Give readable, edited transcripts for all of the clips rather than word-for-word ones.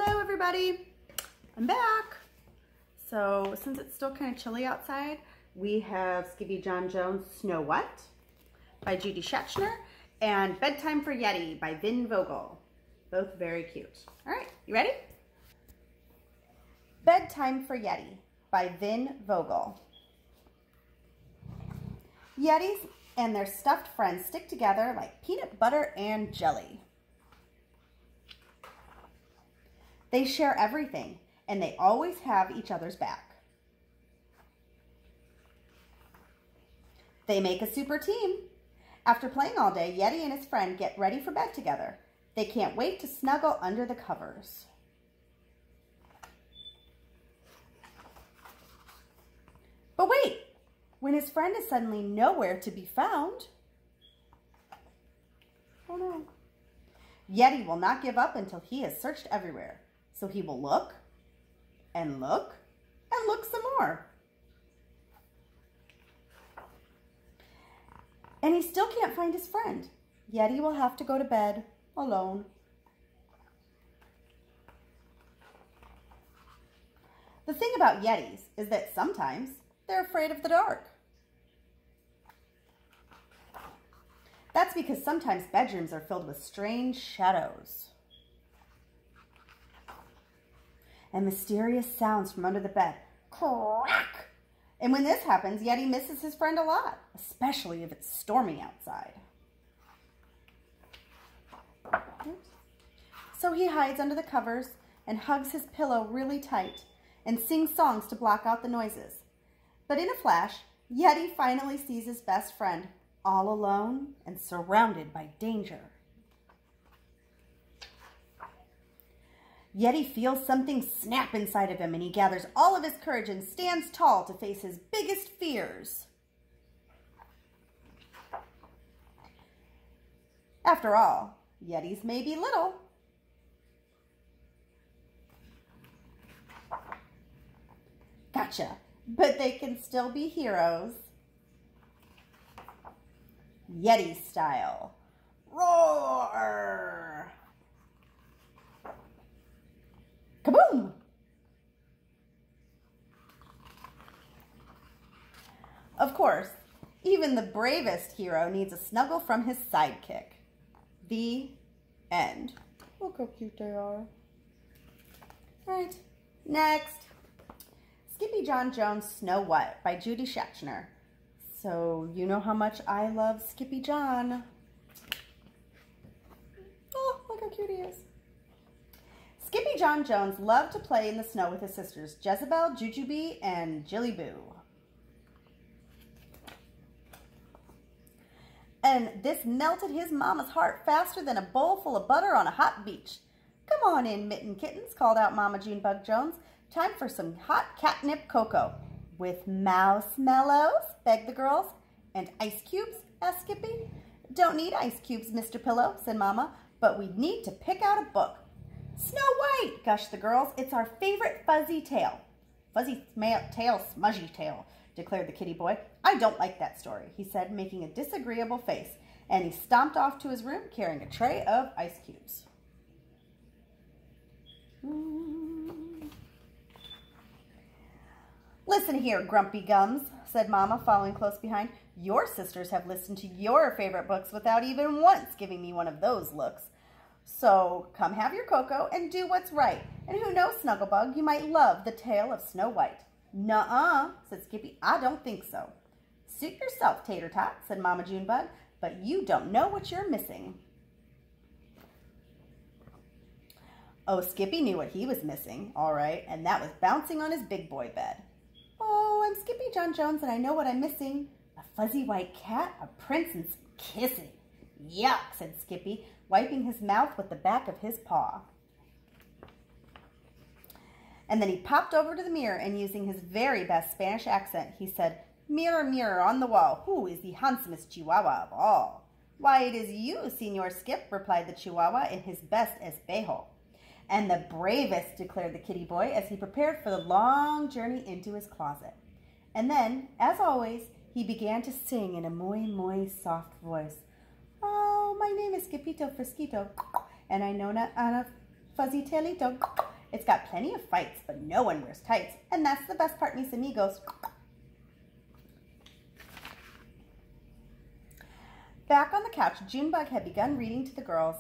Hello everybody, I'm back. So since it's still kind of chilly outside, we have Skippyjon Jones' Snow What by Judy Schachner and Bedtime for Yeti by Vogel. Both very cute. All right, you ready? Bedtime for Yeti by Vogel. Yetis and their stuffed friends stick together like peanut butter and jelly. They share everything, and they always have each other's back. They make a super team. After playing all day, Yeti and his friend get ready for bed together. They can't wait to snuggle under the covers. But wait, when his friend is suddenly nowhere to be found, oh no, Yeti will not give up until he has searched everywhere. So he will look and look and look some more. And he still can't find his friend. Yeti will have to go to bed alone. The thing about Yetis is that sometimes they're afraid of the dark. That's because sometimes bedrooms are filled with strange shadows and mysterious sounds from under the bed. Crack! And when this happens, Yeti misses his friend a lot, especially if it's stormy outside. So he hides under the covers and hugs his pillow really tight and sings songs to block out the noises. But in a flash, Yeti finally sees his best friend all alone and surrounded by danger. Yeti feels something snap inside of him, and he gathers all of his courage and stands tall to face his biggest fears. After all, Yetis may be little, gotcha, but they can still be heroes. Yeti style. Roar! Kaboom! Of course, even the bravest hero needs a snuggle from his sidekick. The end. Look how cute they are. Right, next. Skippyjon Jones' Snow What by Judy Schachner. So you know how much I love Skippyjon. Oh, look how cute he is. Skippyjon Jones loved to play in the snow with his sisters, Jezebel, Jujubee, and Jillyboo. And this melted his mama's heart faster than a bowl full of butter on a hot beach. Come on in, mitten kittens, called out Mama Junebug Jones. Time for some hot catnip cocoa. With marshmallows, begged the girls. And ice cubes, asked Skippy. Don't need ice cubes, Mr. Pillow, said Mama, but we need to pick out a book. Snow White, gushed the girls. It's our favorite fuzzy tale. Fuzzy tail, smudgy tail, declared the kitty boy. I don't like that story, he said, making a disagreeable face, and he stomped off to his room carrying a tray of ice cubes. Listen here, Grumpy Gums, said Mama, following close behind. Your sisters have listened to your favorite books without even once giving me one of those looks. So come have your cocoa and do what's right. And who knows, Snugglebug, you might love the tale of Snow White. Nuh-uh, said Skippy. I don't think so. Suit yourself, Tater Tot, said Mama Junebug, but you don't know what you're missing. Oh, Skippy knew what he was missing, all right, and that was bouncing on his big boy bed. Oh, I'm Skippyjon Jones, and I know what I'm missing. A fuzzy white cat, a prince, and some kissing. Yuck, said Skippy, wiping his mouth with the back of his paw. And then he popped over to the mirror and using his very best Spanish accent, he said, Mirror, mirror on the wall, who is the handsomest chihuahua of all? Why, it is you, Señor Skip, replied the chihuahua in his best espejo. And the bravest, declared the kitty boy as he prepared for the long journey into his closet. And then, as always, he began to sing in a muy soft voice. Oh, my name is Skippito Frisquito, and I know not on a fuzzy tailito, It's got plenty of fights, but no one wears tights. And that's the best part, mis amigos. Back on the couch, Junebug had begun reading to the girls.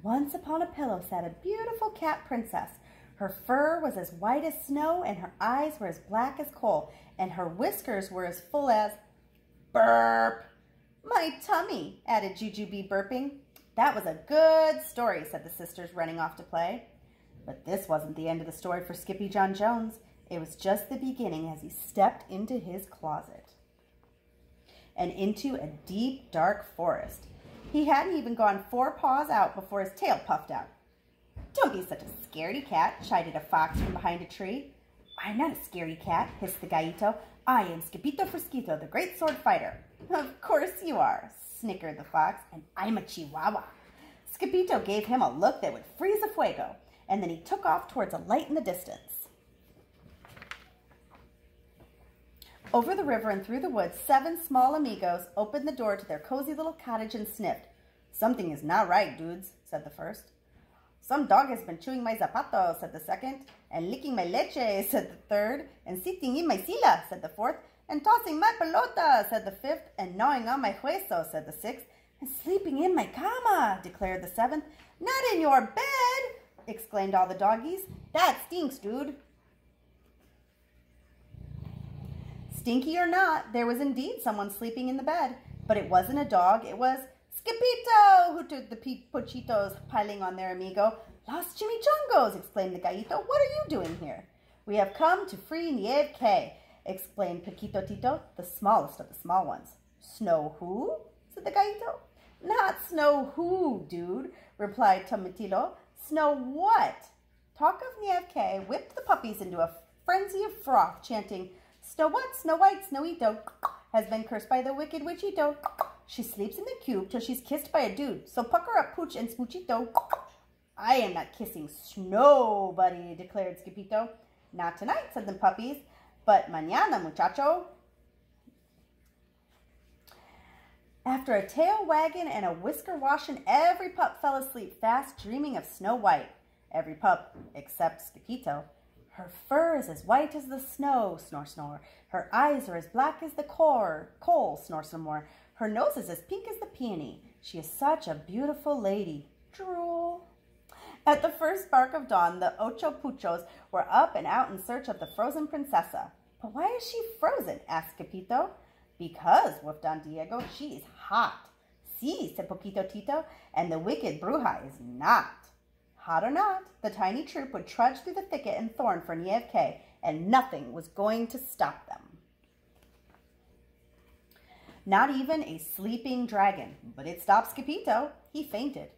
Once upon a pillow sat a beautiful cat princess. Her fur was as white as snow, and her eyes were as black as coal, and her whiskers were as full as... Burp! My tummy, added Jujubee, burping. That was a good story, said the sisters, running off to play. But this wasn't the end of the story for Skippyjon Jones. It was just the beginning as he stepped into his closet and into a deep, dark forest. He hadn't even gone 4 paws out before his tail puffed out. Don't be such a scaredy cat, chided a fox from behind a tree. I'm not a scaredy cat, hissed the gallito. I am Skippito Frisquito, the great sword fighter. Of course you are, snickered the fox, and I'm a chihuahua. Skippito gave him a look that would freeze a fuego, and then he took off towards a light in the distance. Over the river and through the woods, 7 small amigos opened the door to their cozy little cottage and sniffed. Something is not right, dudes, said the first. Some dog has been chewing my zapato, said the second, and licking my leche, said the third, and sitting in my silla, said the fourth, and tossing my pelota, said the fifth, and gnawing on my hueso, said the sixth, and sleeping in my cama, declared the seventh. Not in your bed, exclaimed all the doggies. That stinks, dude. Stinky or not, there was indeed someone sleeping in the bed, but it wasn't a dog, it was Skippito, hooted the pochitos, piling on their amigo. Los chimichongos, exclaimed the gallito. What are you doing here? We have come to free Nieve K, explained Paquito Tito, the smallest of the small ones. Snow who? Said the gallito. Not Snow who, dude, replied Tomatilo. Snow what? Talk of Nieve K whipped the puppies into a frenzy of froth, chanting, Snow what, Snow White, Snowito, has been cursed by the wicked witchito. She sleeps in the cube till she's kissed by a dude, so pucker up Pooch and Smoochito. I am not kissing snowbody, declared Skippito. Not tonight, said the puppies, but mañana, muchacho. After a tail wagging and a whisker washing, every pup fell asleep fast, dreaming of Snow White. Every pup except Skippito. Her fur is as white as the snow, snore, snore. Her eyes are as black as the coal, snore some more. Her nose is as pink as the peony. She is such a beautiful lady, drool. At the first bark of dawn, the Ocho Puchos were up and out in search of the frozen princessa. But why is she frozen? Asked Skippito. Because, whooped Don Diego, she is hot. Si, said Poquito Tito, and the wicked Bruja is not. Hot or not, the tiny troop would trudge through the thicket and thorn for Nieve K, and nothing was going to stop them. Not even a sleeping dragon, but it stopped Skippito. He fainted.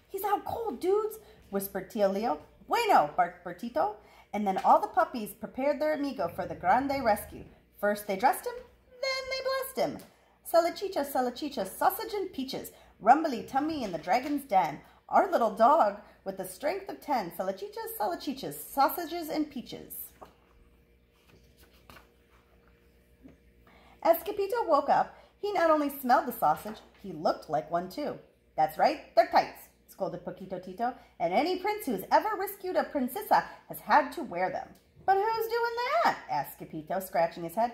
He's out cold, dudes, whispered Tio Leo. Bueno, barked Bertito. And then all the puppies prepared their amigo for the grande rescue. First they dressed him, then they blessed him. Salachicha, salachicha, sausage and peaches, rumbly tummy in the dragon's den. Our little dog with the strength of 10, salachichas, salachichas, sausages and peaches. As Skippito woke up, he not only smelled the sausage, he looked like one too. That's right, they're tights, scolded Poquito Tito, and any prince who's ever rescued a princessa has had to wear them. But who's doing that? Asked Skippito, scratching his head.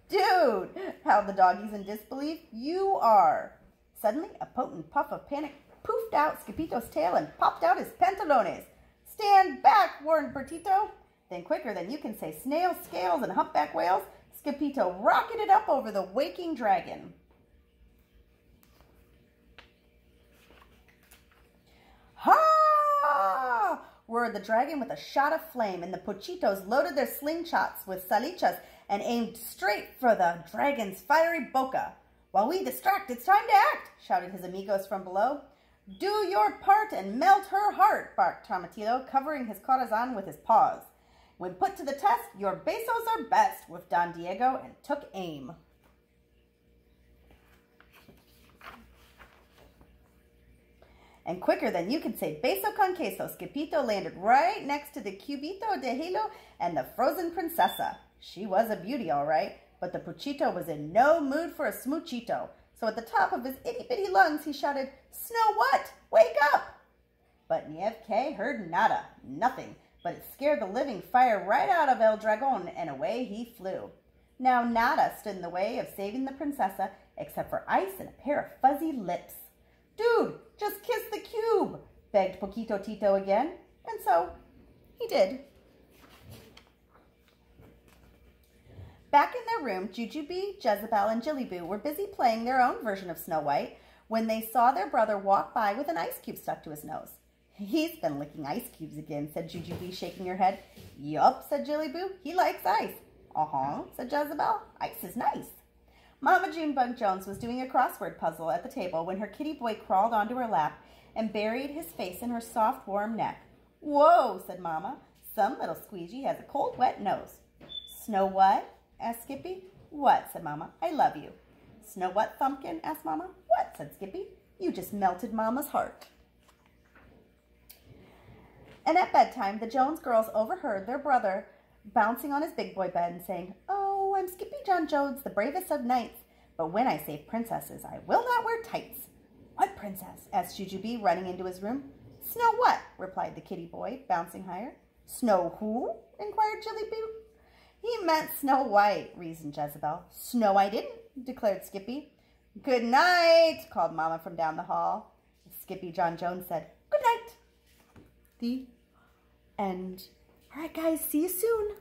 Dude, howled the doggies in disbelief. You are. Suddenly, a potent puff of panic poofed out Skippito's tail and popped out his pantalones. Stand back, warned Bertito. Then quicker than you can say snails, scales, and humpback whales, Skippito rocketed up over the waking dragon. Ha! Roared the dragon with a shot of flame, and the Pochitos loaded their slingshots with salichas and aimed straight for the dragon's fiery boca. While we distract, it's time to act, shouted his amigos from below. Do your part and melt her heart, barked Tomatillo, covering his corazon with his paws. When put to the test, your besos are best, whiffed Don Diego and took aim. And quicker than you could say beso con queso, Skippito landed right next to the cubito de hilo and the frozen princessa. She was a beauty, all right, but the Puchito was in no mood for a smoochito. So at the top of his itty-bitty lungs, he shouted, Snow what? Wake up! But Nieve K heard nada, nothing, but it scared the living fire right out of El Dragon, and away he flew. Now nada stood in the way of saving the princessa, except for ice and a pair of fuzzy lips. "Dude, just kiss the cube," begged Poquito Tito again, and so he did. Back in their room, Jujubee, Jezebel, and Jillyboo were busy playing their own version of Snow White when they saw their brother walk by with an ice cube stuck to his nose. "He's been licking ice cubes again," said Jujubee, shaking her head. "Yup," said Jillyboo. "He likes ice." "Uh-huh," said Jezebel. "Ice is nice." Mama Junebug Jones was doing a crossword puzzle at the table when her kitty boy crawled onto her lap and buried his face in her soft, warm neck. "Whoa," said Mama. "Some little squeegee has a cold, wet nose." "Snow what?" asked Skippy. "What?" said Mama. "I love you." "Snow what, Thumbkin?" asked Mama. "What?" said Skippy. "You just melted Mama's heart." And at bedtime, the Jones girls overheard their brother bouncing on his big boy bed and saying, "Oh, I'm Skippyjon Jones, the bravest of knights, but when I save princesses, I will not wear tights." "What princess?" asked Jujubee, running into his room. "Snow what?" replied the kitty boy, bouncing higher. "Snow who?" inquired Jillyboo. "He meant Snow White," reasoned Jezebel. "Snow I didn't," declared Skippy. "Good night," called Mama from down the hall. Skippyjon Jones said, "Good night." The end. All right, guys, see you soon.